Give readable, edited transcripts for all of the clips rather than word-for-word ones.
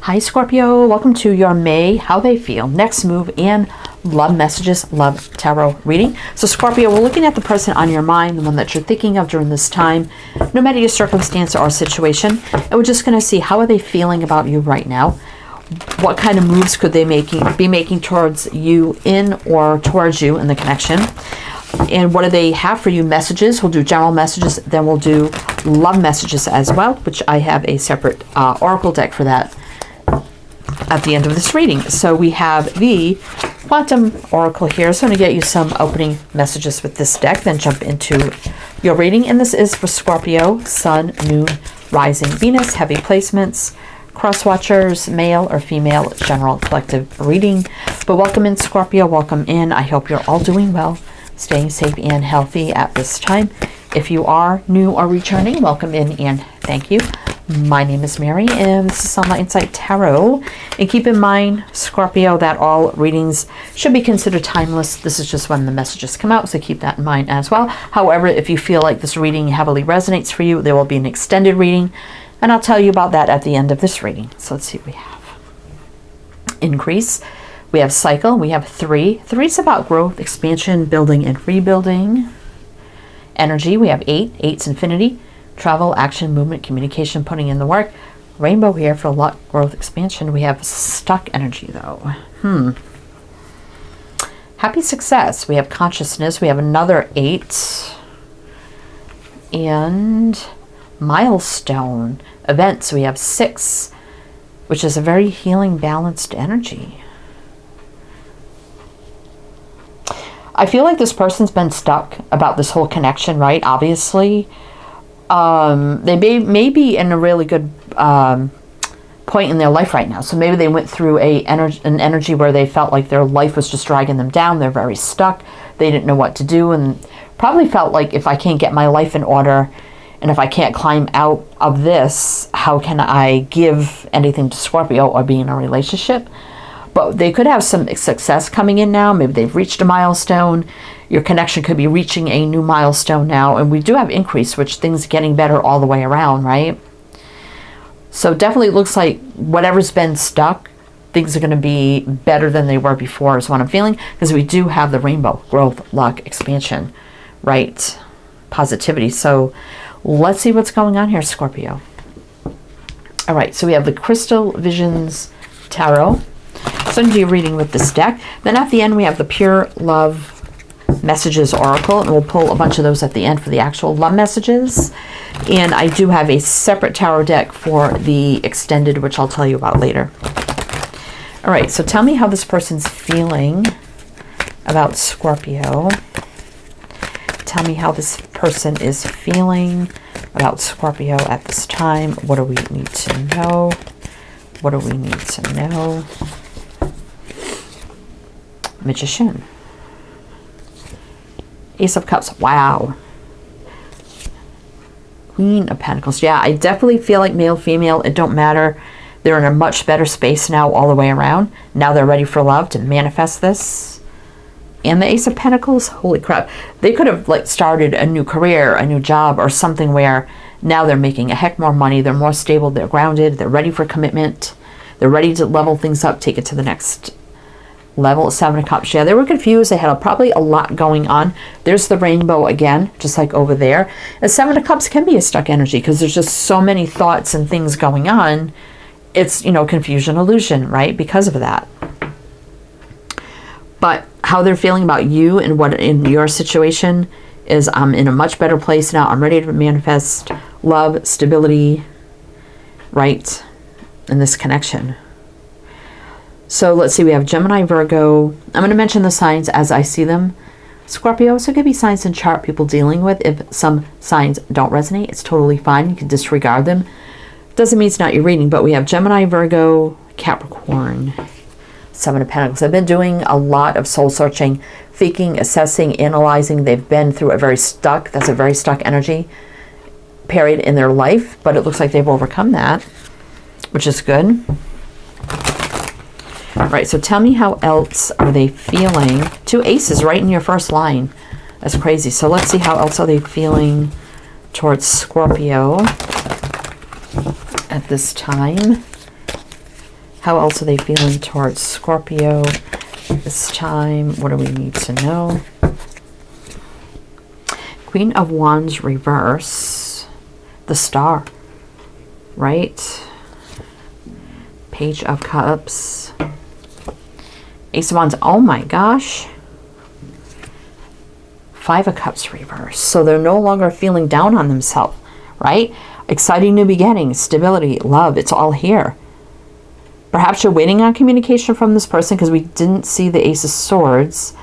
Hi Scorpio, welcome to your May, how they feel, next move, and love messages, love tarot reading. So Scorpio, we're looking at the person on your mind, the one that you're thinking of during this time, no matter your circumstance or situation. And we're just going to see how are they feeling about you right now. What kind of moves could they be making towards you or towards you in the connection? And what do they have for you? Messages. We'll do general messages, then we'll do love messages as well, which I have a separate oracle deck for that at the end of this reading. So we have the Quantum Oracle here. So I'm going to get you some opening messages with this deck, then jump into your reading. And this is for Scorpio, Sun, Moon, Rising, Venus, heavy placements, cross watchers, male or female, general collective reading. But welcome in Scorpio, welcome in. I hope you're all doing well, staying safe and healthy at this time. If you are new or returning, welcome in and thank you. My name is Mary and this is Sunlight Insight Tarot. And keep in mind, Scorpio, that all readings should be considered timeless. This is just when the messages come out, so keep that in mind as well. However, if you feel like this reading heavily resonates for you, there will be an extended reading, and I'll tell you about that at the end of this reading. So let's see what we have. Increase. We have cycle. We have 3. 3 is about growth, expansion, building, and rebuilding. Energy. We have 8. 8's infinity. Travel, action, movement, communication, putting in the work. Rainbow here for luck, growth, expansion. We have stuck energy though. Happy success. We have consciousness. We have another 8. And milestone. Events. We have 6, which is a very healing, balanced energy. I feel like this person's been stuck about this whole connection, right? Obviously. They may be in a really good point in their life right now. So maybe they went through an energy where they felt like their life was just dragging them down. They're very stuck. They didn't know what to do, and probably felt like, if I can't get my life in order and if I can't climb out of this, how can I give anything to Scorpio or be in a relationship? But they could have some success coming in now. Maybe they've reached a milestone. Your connection could be reaching a new milestone now. And we do have increase, which things are getting better all the way around, right? So definitely looks like whatever's been stuck, things are going to be better than they were before is what I'm feeling. Because we do have the rainbow, growth, luck, expansion, right? Positivity. So let's see what's going on here, Scorpio. All right, so we have the Crystal Visions Tarot. So I'm going to do a reading with this deck. Then at the end, we have the Pure Love Messages Oracle, and we'll pull a bunch of those at the end for the actual love messages. And I do have a separate tarot deck for the extended, which I'll tell you about later. All right, so tell me how this person's feeling about Scorpio. Tell me how this person is feeling about Scorpio at this time. What do we need to know? What do we need to know? Magician. Ace of Cups. Wow. Queen of Pentacles. Yeah, I definitely feel like male, female, it don't matter. They're in a much better space now all the way around. Now they're ready for love to manifest this. And the Ace of Pentacles, holy crap. They could have like started a new career, a new job, or something where now they're making a heck more money. They're more stable. They're grounded. They're ready for commitment. They're ready to level things up, take it to the next level. 7 of Cups. Yeah, they were confused. They had probably a lot going on. There's the rainbow again, just like over there. And 7 of Cups can be a stuck energy because there's just so many thoughts and things going on. It's, confusion, illusion, right? Because of that. But how they're feeling about you and what in your situation is, I'm in a much better place now. I'm ready to manifest love, stability, right, in this connection. So let's see, we have Gemini, Virgo. I'm going to mention the signs as I see them. Scorpio, so it could be signs in chart people dealing with. If some signs don't resonate, it's totally fine. You can disregard them. Doesn't mean it's not your reading, but we have Gemini, Virgo, Capricorn, 7 of Pentacles. I've been doing a lot of soul searching, thinking, assessing, analyzing. They've been through that's a very stuck energy period in their life, but it looks like they've overcome that, which is good. All right, so tell me how else are they feeling? 2 aces right in your first line. That's crazy. So let's see how else are they feeling towards Scorpio at this time. How else are they feeling towards Scorpio this time? What do we need to know? Queen of Wands reverse. The Star, right? Page of Cups. Ace of Wands. Oh my gosh. Five of Cups reverse. So they're no longer feeling down on themselves, right? Exciting new beginnings, stability, love. It's all here. Perhaps you're waiting on communication from this person because we didn't see the Ace of Swords.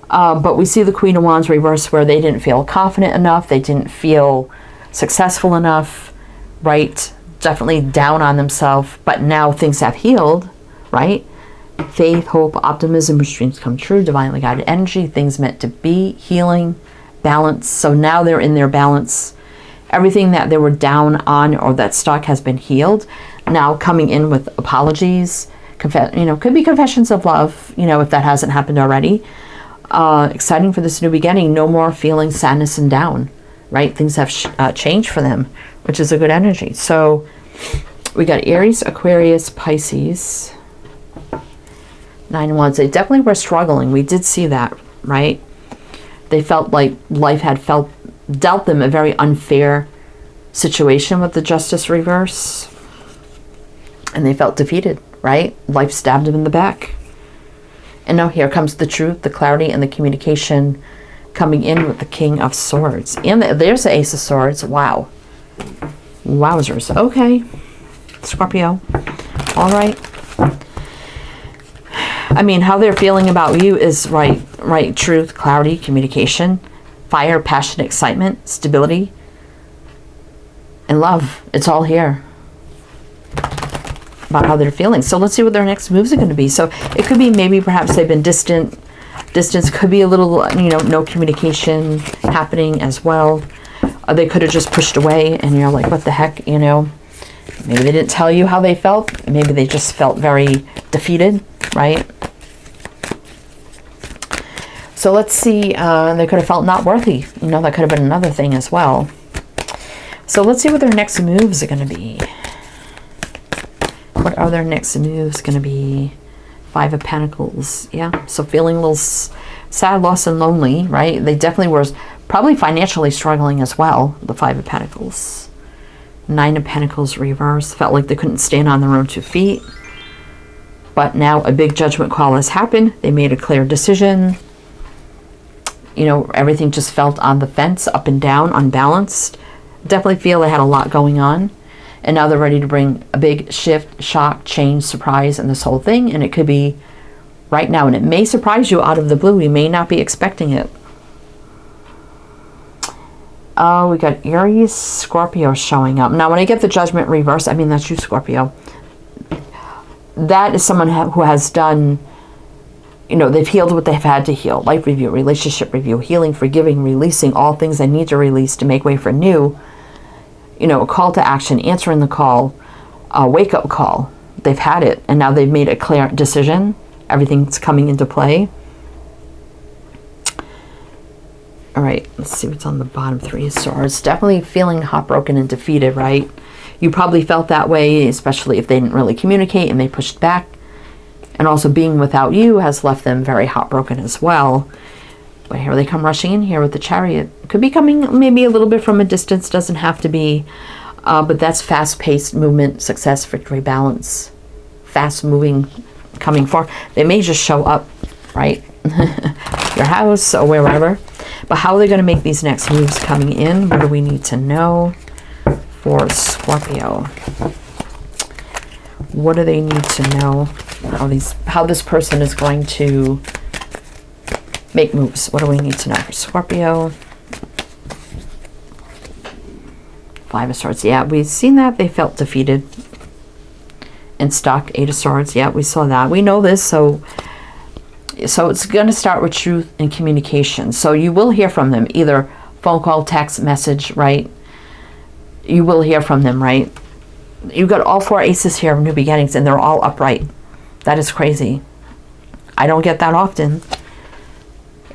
But we see the Queen of Wands reverse where they didn't feel confident enough. They didn't feel successful enough, right? Definitely down on themselves. But now things have healed, right? Faith, hope, optimism, which dreams come true, divinely guided energy, things meant to be, healing, balance. So now they're in their balance. Everything that they were down on or that stuck has been healed. Now coming in with apologies, could be confessions of love, if that hasn't happened already. Exciting for this new beginning. No more feeling sadness and down, right? Things have changed for them, which is a good energy. So we got Aries, Aquarius, Pisces. 9 of Wands. They definitely were struggling. We did see that, right? They felt like life had dealt them a very unfair situation with the Justice reverse. And they felt defeated, right? Life stabbed them in the back. And now here comes the truth, the clarity, and the communication coming in with the King of Swords. And there's the Ace of Swords. Wow. Wowzers. Okay. Scorpio. All right. I mean, how they're feeling about you is right. Truth, clarity, communication, fire, passion, excitement, stability, and love. It's all here about how they're feeling. So let's see what their next moves are going to be. So it could be maybe perhaps they've been distant. Distance could be a little, no communication happening as well. They could have just pushed away and you're like, what the heck, Maybe they didn't tell you how they felt. Maybe they just felt very defeated, right? So let's see, they could have felt not worthy. That could have been another thing as well. So let's see what their next moves are going to be. What are their next moves going to be? 5 of Pentacles. Yeah, so feeling a little sad, lost, and lonely, right? They definitely were probably financially struggling as well, the 5 of Pentacles. 9 of Pentacles reverse. Felt like they couldn't stand on their own 2 feet. But now a big judgment call has happened. They made a clear decision. Everything just felt on the fence, up and down, unbalanced. Definitely feel they had a lot going on. And now they're ready to bring a big shift, shock, change, surprise, and this whole thing. And it could be right now. And it may surprise you out of the blue. You may not be expecting it. Oh, we got Aries, Scorpio showing up. Now, when I get the Judgment reverse, I mean, that's you, Scorpio. That is someone who has done, they've healed what they've had to heal. Life review, relationship review, healing, forgiving, releasing all things they need to release to make way for new. A call to action, answering the call, a wake-up call. They've had it, and now they've made a clear decision. Everything's coming into play. All right, let's see what's on the bottom. 3 of Swords. Definitely feeling heartbroken and defeated, right? You probably felt that way, especially if they didn't really communicate and they pushed back. And also being without you has left them very heartbroken as well. But here they come rushing in here with the Chariot. Could be coming maybe a little bit from a distance. Doesn't have to be. But that's fast-paced movement, success, victory, balance. Fast-moving, coming forward. They may just show up, right? Your house or wherever. But how are they going to make these next moves coming in? What do we need to know for Scorpio? What do they need to know? How this person is going to make moves. What do we need to know for Scorpio? 5 of Swords. Yeah, we've seen that. They felt defeated and stuck. 8 of Swords. Yeah, we saw that. We know this. So it's going to start with truth and communication. So you will hear from them. Either phone call, text, message, right? You will hear from them, right? You've got all 4 aces here of new beginnings, and they're all upright. That is crazy. I don't get that often.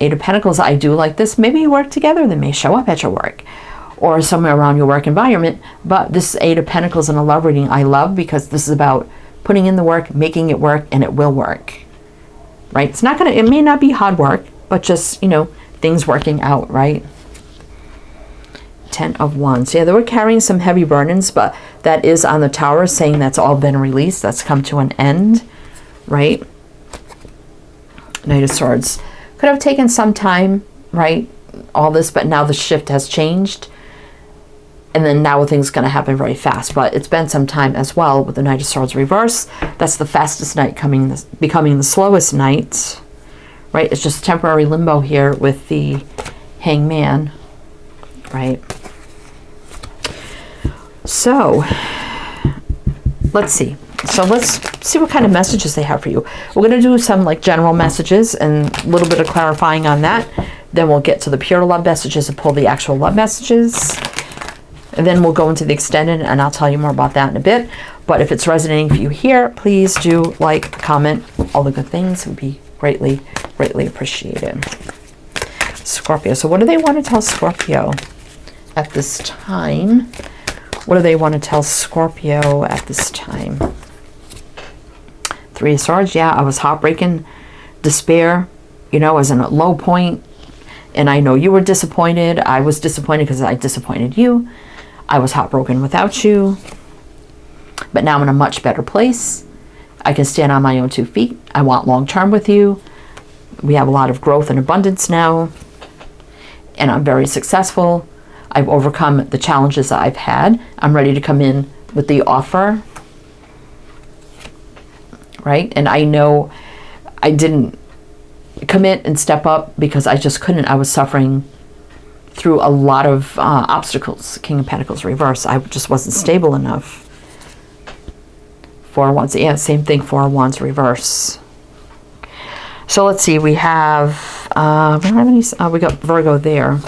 8 of Pentacles, I do like this. Maybe you work together. They may show up at your work or somewhere around your work environment. But this 8 of Pentacles in a love reading, I love, because this is about putting in the work, making it work, and it will work. Right? It's not it may not be hard work, but just, you know, things working out, right? 10 of Wands. Yeah, they were carrying some heavy burdens, but that is on the Tower, saying that's all been released. That's come to an end, right? Knight of Swords. Could have taken some time, right? All this, but now the shift has changed. And then now things going to happen very fast. But it's been some time as well with the Knight of Swords reverse. That's the fastest knight becoming the slowest knight. Right? It's just temporary limbo here with the Hangman. Right? So, let's see. So let's see what kind of messages they have for you. We're going to do some like general messages and a little bit of clarifying on that. Then we'll get to the pure love messages and pull the actual love messages. And then we'll go into the extended, and I'll tell you more about that in a bit. But if it's resonating for you here, please do like, comment, all the good things. It would be greatly, greatly appreciated. Scorpio. So what do they want to tell Scorpio at this time? What do they want to tell Scorpio at this time? 3 of Swords. Yeah, I was heartbroken, despair. You know, I was in a low point. And I know you were disappointed. I was disappointed because I disappointed you. I was heartbroken without you. But now I'm in a much better place. I can stand on my own 2 feet. I want long-term with you. We have a lot of growth and abundance now. And I'm very successful. I've overcome the challenges that I've had. I'm ready to come in with the offer. Right? And I know I didn't commit and step up because I just couldn't. I was suffering through a lot of obstacles. King of Pentacles reverse. I just wasn't stable enough. 4 of Wands. Yeah, same thing. 4 of Wands reverse. So let's see. We have we don't have any. We got Virgo there.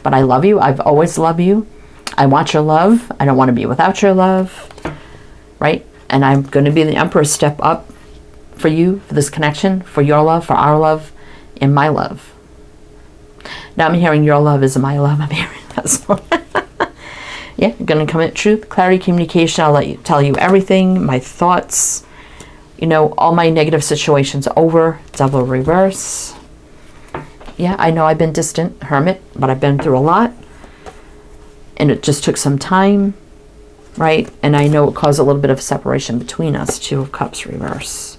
But I love you. I've always loved you. I want your love. I don't want to be without your love. Right? And I'm going to be the Emperor. Step up for you, for this connection, for your love, for our love, and my love. Now I'm hearing your love is my love. I'm hearing that. So yeah, I'm going to commit truth, clarity, communication. I'll tell you everything, my thoughts, you know, all my negative situations over. Devil reverse. Yeah, I know I've been distant, hermit, but I've been through a lot. And it just took some time, right? And I know it caused a little bit of separation between us. 2 of Cups reverse.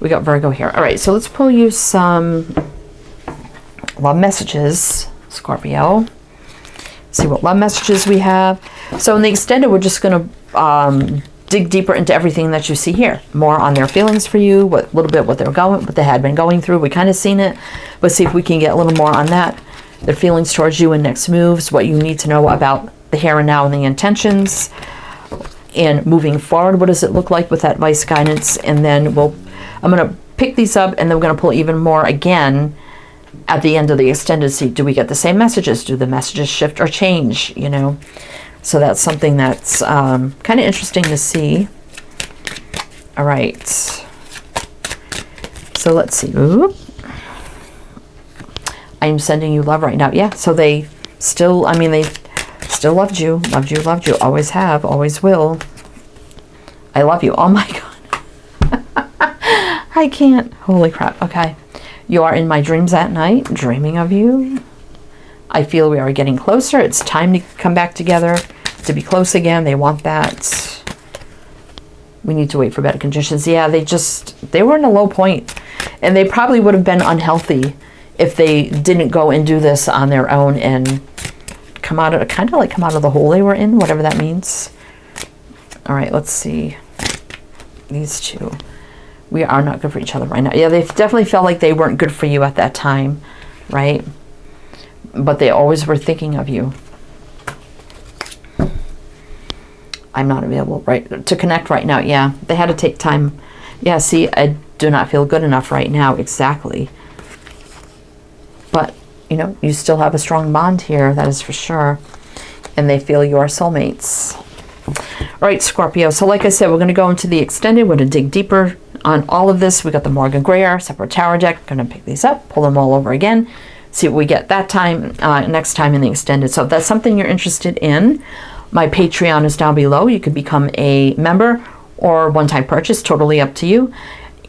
We got Virgo here. All right, so let's pull you some love messages, Scorpio. See what love messages we have. So in the extended, we're just going to dig deeper into everything that you see here. More on their feelings for you, what little bit what they had been going through. We kind of seen it, but see if we can get a little more on that. Their feelings towards you and next moves, what you need to know about the here and now and the intentions, and moving forward. What does it look like with that advice, guidance? And then I'm going to pick these up, and then we're going to pull even more again at the end of the extended. See, do we get the same messages? Do the messages shift or change? You know, so that's something that's kind of interesting to see. All right. So let's see. Oop. I am sending you love right now. Yeah. So they still, I mean, they still loved you, loved you, loved you. Always have, always will. I love you. Oh my God. I can't. Holy crap. Okay. You are in my dreams at night, dreaming of you. I feel we are getting closer. It's time to come back together, to be close again. They want that. We need to wait for better conditions. Yeah, they were in a low point, and they probably would have been unhealthy if they didn't go and do this on their own and come out of the hole they were in, whatever that means. All right, let's see. These two. We are not good for each other right now. Yeah, they definitely felt like they weren't good for you at that time, right? But they always were thinking of you. I'm not available to connect right now. Yeah, they had to take time. Yeah, see, I do not feel good enough right now. Exactly. But, you know, you still have a strong bond here, that is for sure. And they feel you're soulmates. All right, Scorpio. So like I said, we're going to go into the extended. We're going to dig deeper on all of this. We got the Morgan Greer separate tarot deck. Going to pick these up, pull them all over again, see what we get that time, next time in the extended. So if that's something you're interested in, my Patreon is down below. You could become a member, or one-time purchase, totally up to you.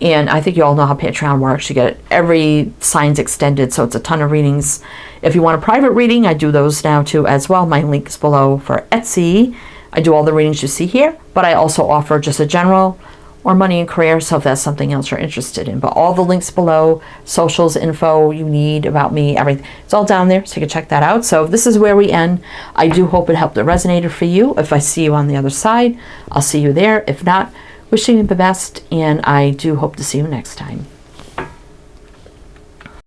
And I think you all know how Patreon works. You get every signs extended, so it's a ton of readings. If you want a private reading, I do those now too as well. My link is below for Etsy. I do all the readings you see here, but I also offer just a general or money and career, so if that's something else you're interested in. But all the links below, socials, info you need about me, everything, it's all down there, so you can check that out. So this is where we end. I do hope it helped, it resonated for you. If I see you on the other side, I'll see you there. If not, wishing you the best, and I do hope to see you next time.